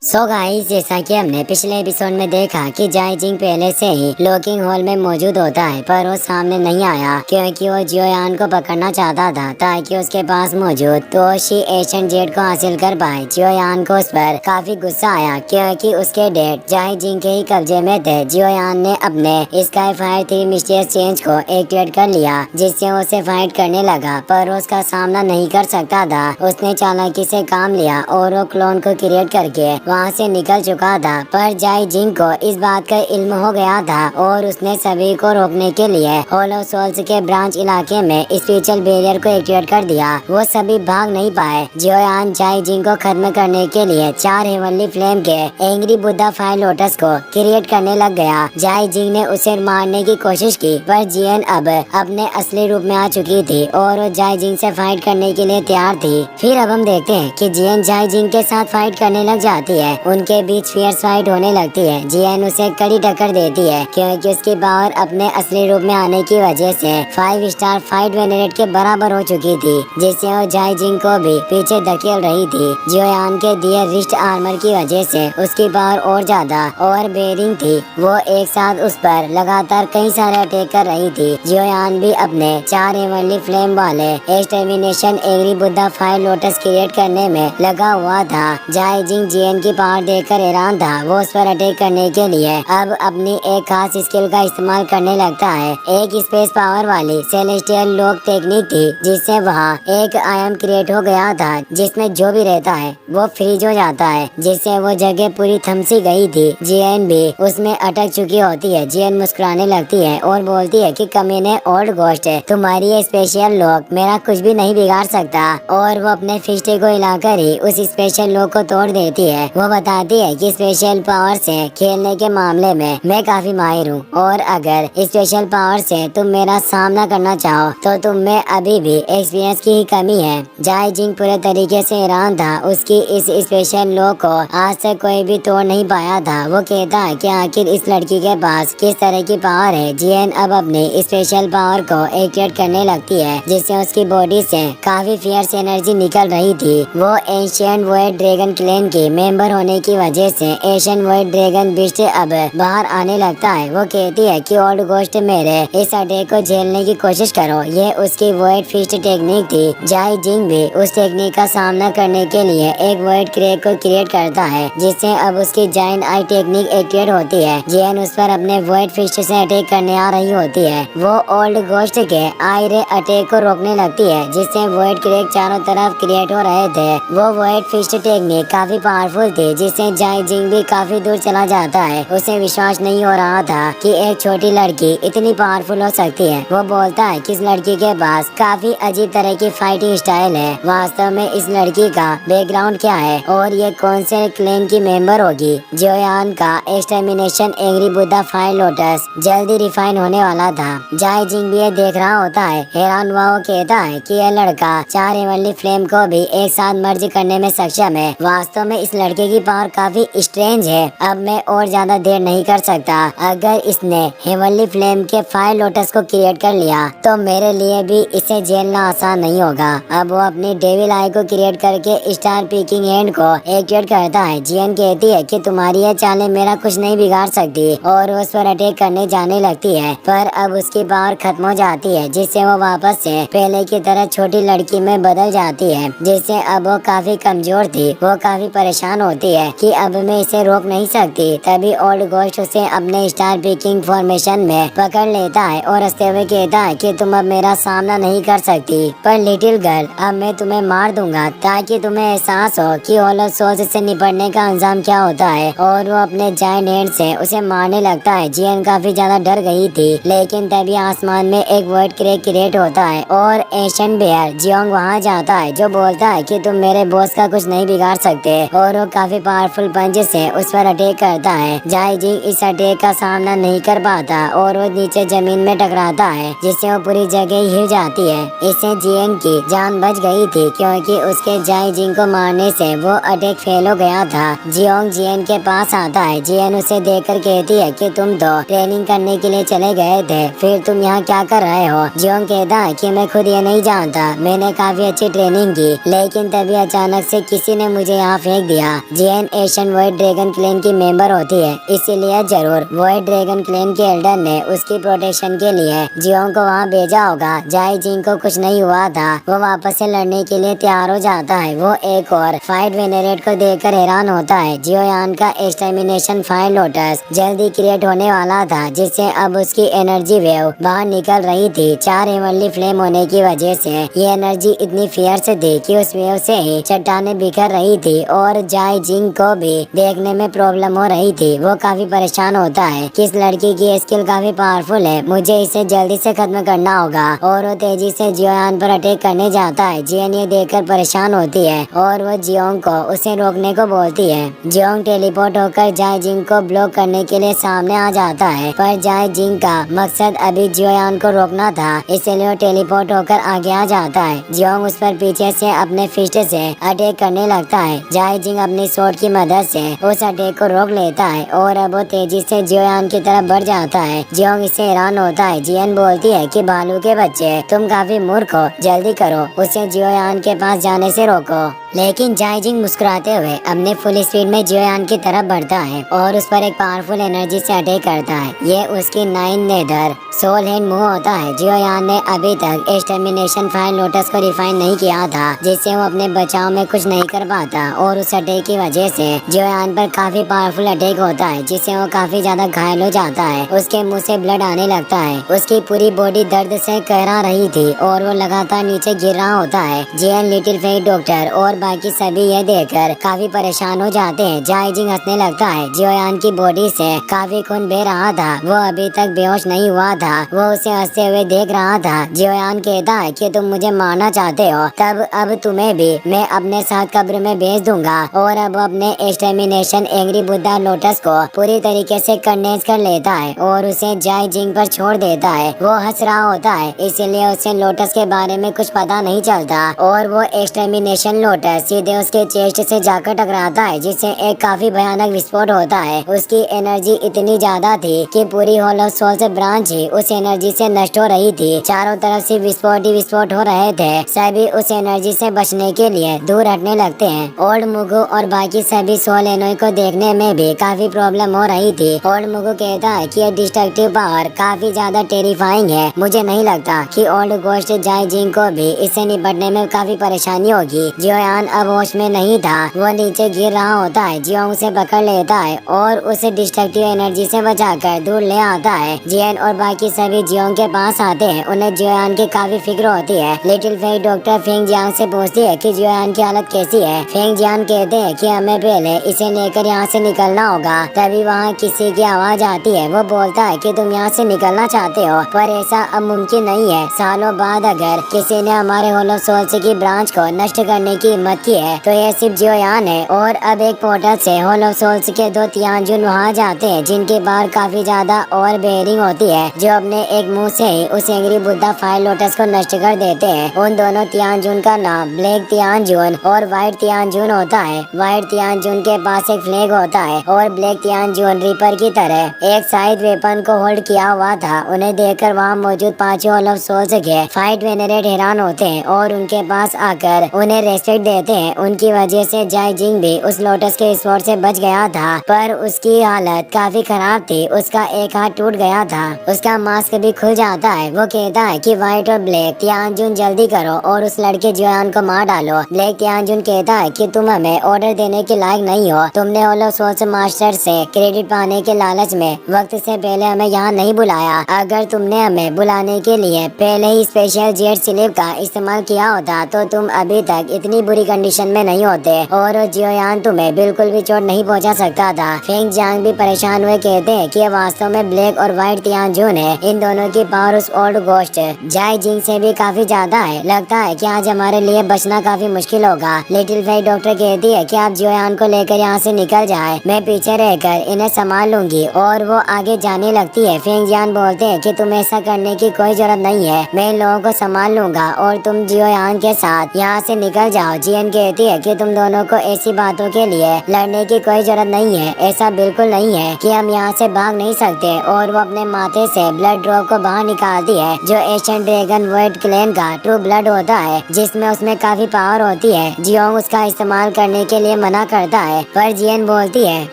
So guys, जैसा कि हमने पिछले एपिसोड में देखा कि जाई जिंग पहले से ही लॉकिंग हॉल में मौजूद होता है, पर वो सामने नहीं आया क्योंकि वो जियोयान को पकड़ना चाहता था ताकि उसके पास मौजूद तोशी एशियन जेट को हासिल कर पाए। जियोयान को उस पर काफी गुस्सा आया क्योंकि उसके डेट जाई जिंग के ही कब्जे में थे। जियोयान ने अपने स्काई फायर 3 मिस्टीरियस चेंज को एक्टिवेट कर लिया, जिससे वो उसे फाइट करने लगा, पर उसका सामना नहीं कर सकता था। उसने चालाकी से काम लिया और वो क्लोन को क्रिएट करके वहाँ से निकल चुका था, पर जाई जिंग को इस बात का इल्म हो गया था और उसने सभी को रोकने के लिए होलो सोल्स के ब्रांच इलाके में स्पिरिचुअल बैरियर को एक्टिवेट कर दिया। वो सभी भाग नहीं पाए। जियोयान जाई जिंग को खत्म करने के लिए 4 हेवनली फ्लेम के एंग्री बुद्धा फायर लोटस को क्रिएट करने लग गया। जाई जिंग ने उसे मारने की कोशिश की, पर जियन अब अपने असली रूप में आ चुकी थी और वो जाई जिंग से फाइट करने के लिए तैयार थी। फिर अब हम देखते हैं कि जियन जाई जिंग के साथ फाइट करने लग जाती है। उनके बीच फियर्स फाइट होने लगती है। जियन उसे कड़ी टक्कर देती है क्योंकि उसकी पावर अपने असली रूप में आने की वजह से 5 स्टार फाइट वेनेरेट के बराबर हो चुकी थी, जिससे वो जाई जिंग को भी पीछे धकेल रही थी। जियोयान के दिए रिस्ट आर्मर की वजह से उसकी पावर और ज्यादा ओवर बेरिंग थी। वो एक साथ उस पर लगातार कई सारे अटैक कर रही थी। जियोयान भी अपने 4 हेवनली फ्लेम वाले extermination angry Buddha fire lotus create करने में लगा हुआ था। जाई जिंग जियन की पावर देखकर हैरान था। वो उस पर अटैक करने के लिए अब अपनी एक खास स्किल का इस्तेमाल करने लगता है। एक स्पेस पावर वाली सेलेस्टियल लॉक टेक्निक थी, जिससे वहाँ एक आयम क्रिएट हो गया था जिसमें जो भी रहता है वो फ्रीज हो जाता है, जिससे वो जगह पूरी थमसी गई थी। जियन भी उसमें अटक चुकी होती है। जियन मुस्कुराने लगती है और बोलती है कि कमीने ओल्ड गोस्ट है, तुम्हारी ये स्पेशल लॉक मेरा कुछ भी नहीं बिगाड़ सकता। और वो अपने फिस्टे को हिलाकर ही उस स्पेशल लॉक को तोड़ देती है। वो बताती है कि स्पेशल पावर से खेलने के मामले में मैं काफी माहिर हूँ और अगर स्पेशल पावर से तुम मेरा सामना करना चाहो तो तुम में अभी भी एक्सपीरियंस की ही कमी है। जाई जिंग पूरे तरीके से हैरान था। उसकी इस स्पेशल लॉ को आज तक कोई भी तोड़ नहीं पाया था। वो कहता है कि आखिर इस लड़की के पास किस तरह की पावर है। जियन अब अपनी स्पेशल पावर को एक्टिवेट करने लगती है, जिससे उसकी बॉडी से काफी फियर्स एनर्जी निकल रही थी। वो एंशिएंट वॉइड ड्रैगन क्लैन की मेंबर होने की वजह से एशियन वॉइड ड्रैगन बिस्ट अब बाहर आने लगता है। वो कहती है कि ओल्ड गोस्ट मेरे इस अटैक को झेलने की कोशिश करो। ये उसकी वॉइड फिस्ट टेक्निक थी। जाई जिंग भी उस टेक्निक का सामना करने के लिए एक वॉइड क्रैक को क्रिएट करता है, जिससे अब उसकी जाइंट आई टेक्निक एक्टिवेट होती है। जियन उस पर अपने वॉइड फिस्ट से अटैक करने आ रही होती है। वो ओल्ड गोस्ट के आई रे अटैक को रोकने लगती है, जिससे वॉइड क्रैक चारों तरफ क्रिएट हो रहे थे। वो वॉइड फिस्ट टेक्निक काफी पावरफुल थी, जिससे जाई जिंग भी काफी दूर चला जाता है। उसे विश्वास नहीं हो रहा था कि एक छोटी लड़की इतनी पावरफुल हो सकती है। वो बोलता है कि इस लड़की के पास काफी अजीब तरह की फाइटिंग स्टाइल है। वास्तव में इस लड़की का बैकग्राउंड क्या है और ये कौन से क्लैन की मेंबर होगी। जियोयान का extermination angry Buddha fire lotus जल्दी रिफाइन होने वाला था। जाई जिंग भी ये देख रहा होता है। हैरान हुआ वो कहता है कि यह लड़का 4 हेवनली फ्लेम को भी एक साथ मर्ज करने में सक्षम है। वास्तव में इस लड़के की पावर काफी स्ट्रेंज है। अब मैं और ज्यादा देर नहीं कर सकता। अगर इसने हेवनली फ्लेम के फायर लोटस को क्रिएट कर लिया तो मेरे लिए भी इसे झेलना आसान नहीं होगा। अब वो अपनी डेविल आई को क्रिएट करके स्टार पीकिंग एंड को एक्टिवेट करता है। जियन कहती है कि तुम्हारी ये चालें मेरा कुछ नहीं बिगाड़ सकती और उस पर अटैक करने जाने लगती है, पर अब उसकी पावर खत्म हो जाती है, जिससे वो वापस से पहले की तरह छोटी लड़की में बदल जाती है, जिससे अब वो काफी कमजोर थी। वो काफी परेशान होती है कि अब मैं इसे रोक नहीं सकती। तभी ओल्ड गोस्ट उसे अपने स्टार पिकिंग फॉर्मेशन में पकड़ लेता है और हंसते हुए कहता है कि तुम अब मेरा सामना नहीं कर सकती, पर लिटिल गर्ल अब मैं तुम्हें मार दूंगा ताकि तुम्हें एहसास हो कि होलो सोल्स से निपटने का अंजाम क्या होता है। और वो अपने जायंट हैंड से उसे मारने लगता है। जियन काफी ज्यादा डर गई थी, लेकिन तभी आसमान में एक वर्ड क्रैक क्रिएट होता है और एशियन बेयर जियोंग वहाँ जाता है, जो बोलता है कि तुम मेरे बॉस का कुछ नहीं बिगाड़ सकते। और वो काफी पावरफुल पंच से उस पर अटैक करता है। जाई जिंग इस अटैक का सामना नहीं कर पाता और वो नीचे जमीन में टकराता है, जिससे वो पूरी जगह हिल जाती है। इससे जियन की जान बच गई थी क्योंकि उसके जाई जिंग को मारने से वो अटैक फेल हो गया था। जियोंग जियन के पास आता है। जियन उसे देखकर कहती है कि तुम तो ट्रेनिंग करने के लिए चले गए थे, फिर तुम यहाँ क्या कर रहे हो। जियोंग कहता है कि मैं खुद ये नहीं जानता, मैंने काफी अच्छी ट्रेनिंग की, लेकिन तभी अचानक से किसी ने मुझे यहाँ फेंक दिया। जियन एशियन वॉइड ड्रैगन क्लैन की मेंबर होती है, इसीलिए जरूर वॉइड ड्रैगन क्लैन के एल्डर ने उसकी प्रोटेक्शन के लिए जियोंग को वहाँ भेजा होगा। जाई जिंग को कुछ नहीं हुआ था, वो वापस से लड़ने के लिए तैयार हो जाता है। वो एक और फाइट वेनेरेट को देखकर हैरान होता है। जियोयान का एक्सटर्मिनेशन फायर लोटस जल्दी क्रिएट होने वाला था, जिससे अब उसकी एनर्जी वेव बाहर निकल रही थी। 4 हेवनली फ्लेम होने की वजह से ये एनर्जी इतनी फियर्स थी कि उस वेव से ही चट्टानें बिखर रही थी और जाई जिंग को भी देखने में प्रॉब्लम हो रही थी। वो काफी परेशान होता है कि इस लड़की की स्किल काफी पावरफुल है, मुझे इसे जल्दी से खत्म करना होगा और वो तेजी से जियोयान पर अटैक करने जाता है। जियन ये देखकर परेशान होती है और वो जियोंग को उसे रोकने को बोलती है। जियोंग टेलीपोर्ट होकर जाई जिंग को ब्लॉक करने के लिए सामने आ जाता है, पर जाई जिंग का मकसद अभी जियोयान को रोकना था, इसलिए वो टेलीपोर्ट होकर आगे आ जाता है। जियोंग उस पर पीछे से अपने फिस्ट से अटैक करने लगता है। जाई जिंग अपनी स्वॉर्ड की मदद से उस अटैक को रोक लेता है और अब वो तेजी से जियोयान की तरफ बढ़ जाता है। जियोंग इससे हैरान होता है। जियन बोलती है कि भालू के बच्चे, तुम काफी मूर्ख हो, जल्दी करो, उसे जियोयान के पास जाने से रोको। लेकिन जाई जिंग मुस्कुराते हुए अपने फुल स्पीड में जियोयान की तरफ बढ़ता है और उस पर एक पावरफुल एनर्जी से अटैक करता है। ये उसकी 9 नेदर सोल हैंड मूव होता है। जियोयान ने अभी तक एक्सटर्मिनेशन फायर लोटस को रिफाइन नहीं किया था, जिससे वो अपने बचाव में कुछ नहीं कर पाता और उस अटैक की वजह से जियोयान पर काफी पावरफुल अटैक होता है, जिससे वो काफी ज्यादा घायल हो जाता है। उसके मुंह से ब्लड आने लगता है। उसकी पूरी बॉडी दर्द से कहरा रही थी और वो लगातार नीचे गिर रहा होता है। जियन, लिटिल फेट डॉक्टर और बाकी सभी ये देखकर काफी परेशान हो जाते हैं। जाई जिंग हंसने लगता है। जियोयान की बॉडी से काफी खून बह रहा था, वो अभी तक बेहोश नहीं हुआ था। वो उसे हंसते हुए देख रहा था। जियोयान कहता है कि तुम मुझे मारना चाहते हो, तब अब तुम्हें भी मैं अपने साथ कब्र में भेज दूंगा। और अब अपने एक्सटर्मिनेशन एंग्री बुद्धा लोटस को पूरी तरीके से कंडेंस कर लेता है और उसे जाई जिंग पर छोड़ देता है। वो हंस रहा होता है, इसीलिए उसे लोटस के बारे में कुछ पता नहीं चलता और वो एक्सटर्मिनेशन लोटस सीधे उसके चेस्ट से जाकर टकराता है, जिससे एक काफी भयानक विस्फोट होता है। उसकी एनर्जी इतनी ज्यादा थी कि पूरी हॉल ऑफ सोल से ब्रांच ही उस एनर्जी से नष्ट हो रही थी। चारों तरफ से विस्फोट ही विस्फोट हो रहे थे। सभी उस एनर्जी से बचने के लिए दूर हटने लगते हैं। ओल्ड मुगु और बाकी सभी सोल एनोई को देखने में भी काफी प्रॉब्लम हो रही थी। ओल्ड मुगु कहता है कि ये डिस्ट्रक्टिव पावर काफी ज्यादा टेरिफाइंग है। मुझे नहीं लगता कि ओल्ड गोस्ट जाई जिंग को भी इससे निपटने में काफी परेशानी होगी। जियोयान अब होश में नहीं था, वो नीचे गिर रहा होता है। जियोंग उसे पकड़ लेता है और उसे डिस्ट्रक्टिव एनर्जी से बचाकर दूर ले आता है। जियन और बाकी सभी जियोंग के पास आते हैं। उन्हें जियोयान की काफी फिक्र होती है। लिटिल फेट डॉक्टर फेंग जियांग से पूछती है कि जियोयान की हालत कैसी है। फेंग जियांग कहते हैं कि हमें पहले इसे लेकर यहाँ से निकलना होगा। तभी वहाँ किसी की आवाज आती है। वो बोलता है कि तुम यहाँ से निकलना चाहते हो, पर ऐसा अब मुमकिन नहीं है। सालों बाद अगर किसी ने हमारे हॉल ऑफ सोल्स की ब्रांच को नष्ट करने की हिम्मत की है तो ये सिर्फ जियोयान है। और अब एक पोर्टल से हॉल ऑफ सोल्स के 2 तियानजुन वहाँ जाते हैं, जिनकी बाहर काफी ज्यादा और बेयरिंग होती है, जो अपने एक मुंह से ही उस एंग्री बुद्धा फायर लोटस को नष्ट कर देते हैं। उन दोनों तियानजुन का नाम ब्लैक तियानजुन और व्हाइट तियानजुन होता है। व्हाइट तियानजुन के पास एक फ्लैग होता है और ब्लैक तियानजुन रीपर की तरह एक साइड वेपन को होल्ड किया हुआ था। उन्हें देखकर वहाँ मौजूद 5 हॉल ऑफ सोल्स के फाइट वेनेरेट हैरान होते हैं और उनके पास आकर उन्हें रेस्पेक्ट देते हैं। उनकी वजह से जाई जिंग भी उस लोटस के स्पॉट से बच गया था, पर उसकी हालत काफी खराब थी। उसका एक हाथ टूट गया था, उसका मास्क भी खुल जाता है। वो कहता है कि व्हाइट और ब्लैक तियानजुन जल्दी करो और उस लड़के जियोयान को मार डालो। ब्लैक तियानजुन कहता है कि तुम हमें ऑर्डर देने के लायक नहीं हो। तुमने हॉल ऑफ सोल्स मास्टर से क्रेडिट पाने के लालच में वक्त से पहले हमें यहाँ नहीं बुलाया। अगर तुमने हमें बुलाने के लिए पहले ही स्पेशल जेट स्लीप का इस्तेमाल किया होता तो तुम अभी तक इतनी बुरी कंडीशन में नहीं होते और जियोयान तुम्हें बिल्कुल भी चोट नहीं पहुंचा सकता था। फेंग जियांग भी परेशान हुए कहते हैं कि ये वास्तव में ब्लैक और व्हाइट तियानजुन है। इन दोनों की पावर उस ओल्ड गोस्ट जाई जिंग से भी काफी ज्यादा है। लगता है कि आज हमारे लिए बचना काफी मुश्किल होगा। लिटिल फेट डॉक्टर कहती है कि आप जियोयान को लेकर यहाँ से निकल जाए, मैं पीछे रहकर इन्हें संभाल लूंगी, और वो आगे जाने लगती है। फेंग जियान बोलते हैं कि तुम्हें ऐसा करने की कोई जरूरत नहीं है, मैं इन लोगों को संभाल लूंगा और तुम जियोयान के साथ यहाँ से निकल जाओ। जियन कहती है कि तुम दोनों को ऐसी बातों के लिए लड़ने की कोई जरूरत नहीं है। ऐसा बिल्कुल नहीं है कि हम यहाँ से भाग नहीं सकते, और वो अपने माथे से ब्लड ड्रॉप को बाहर निकालती है, जो एशियन ड्रैगन वॉइड क्लैन का ट्रू ब्लड होता है, जिसमें उसमें काफी पावर होती है। जियोंग उसका इस्तेमाल करने के लिए मना करता है, पर जियन बोलती है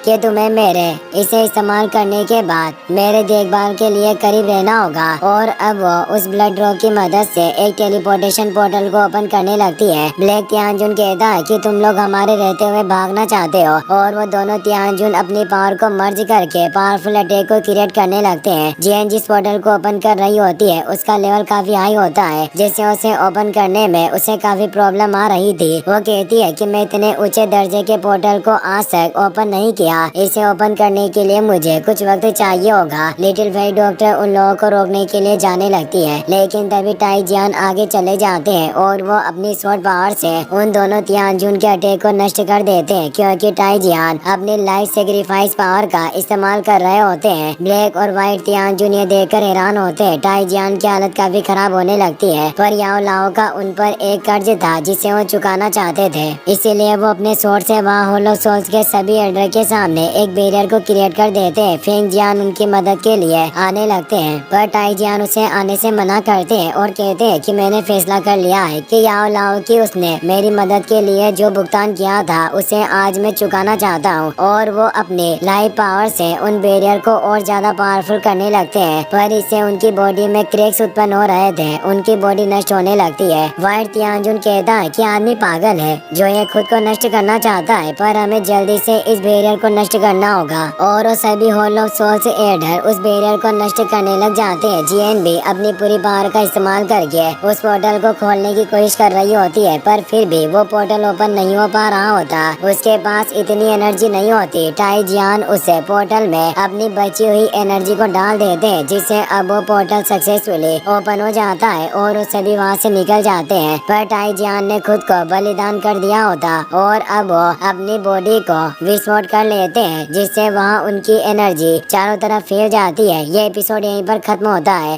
कि तुम्हें मेरे इसे इस्तेमाल करने के बाद मेरे देखभाल के लिए करीब रहना होगा। और अब वो उस ब्लड ड्रॉप की मदद से एक टेलीपोर्टेशन पोर्टल को ओपन करने लगती है। ब्लैक तियानजुन कहता है कि तुम लोग हमारे रहते हुए भागना चाहते हो, और वो दोनों तियानजुन अपनी पावर को मर्ज करके पावरफुल अटैक को क्रिएट करने लगते हैं। जियन जिस पोर्टल को ओपन कर रही होती है उसका लेवल काफी हाई होता है, जिससे उसे ओपन करने में उसे काफी प्रॉब्लम आ रही थी। वो कहती है कि मैं इतने ऊंचे दर्जे के पोर्टल को आज तक ओपन नहीं किया, इसे ओपन करने के लिए मुझे कुछ वक्त चाहिए होगा। लिटिल फेरी डॉक्टर उन लोगों को रोकने के लिए जाने लगती है, लेकिन तभी टाई जियान आगे चले जाते हैं और वो अपनी शॉर्ट पावर से उन दोनों तियानजुन के अटैक को नष्ट कर देते हैं, क्योंकि टाई जियान अपनी लाइफ सेक्रीफाइस पावर का इस्तेमाल कर रहे होते हैं। ब्लैक और व्हाइट तियानजुन ये देखकर हैरान होते हैं। टाई जियान की हालत काफी खराब होने लगती है, पर याओ लाओ का उन पर एक कर्ज था जिसे वो चुकाना चाहते थे, इसीलिए वो अपने स्वॉर्ड से वहाँ होलो सोल्स के सभी एल्डर के सामने एक बैरियर को क्रिएट कर देते हैं। फेंग जियान उनकी मदद के लिए आने लगते हैं, पर टाई जियान उसे आने से मना करते हैं और कहते हैं कि मैंने फैसला कर लिया है कि याओ लाओ की उसने मेरी मदद के लिए जो भुगतान किया था उसे आज मैं चुकाना चाहता हूँ। और वो अपने लाइफ पावर से उन बैरियर को और ज्यादा पावरफुल करने लगते हैं, पर इससे उनकी बॉडी में क्रैक्स उत्पन्न हो रहे थे, उनकी बॉडी नष्ट होने लगती है। व्हाइट तियानजुन कहता है कि आदमी पागल है जो ये खुद को नष्ट करना चाहता है, पर हमें जल्दी से इस बैरियर को नष्ट करना होगा। और वो सभी होल ऑफ सोल्स एल्डर उस बैरियर को नष्ट करने लग जाते हैं। जियन भी अपनी पूरी पावर का इस्तेमाल करके उस पोर्टल को खोलने की कोशिश कर रही होती है, पर फिर भी वो पोर्टल ओपन नहीं हो पा रहा होता, उसके पास इतनी एनर्जी नहीं होती। टाई जियान उसे पोर्टल में अपनी बची हुई एनर्जी को डाल देते हैं, जिससे अब वो पोर्टल सक्सेसफुली ओपन हो जाता है और वो सभी वहाँ से निकल जाते हैं। पर टाई जियान ने खुद को बलिदान कर दिया होता और अब वो अपनी बॉडी को विस्फोट कर लेते हैं, जिससे वहाँ उनकी एनर्जी चारों तरफ फैल जाती है। ये एपिसोड यहीं पर खत्म होता है।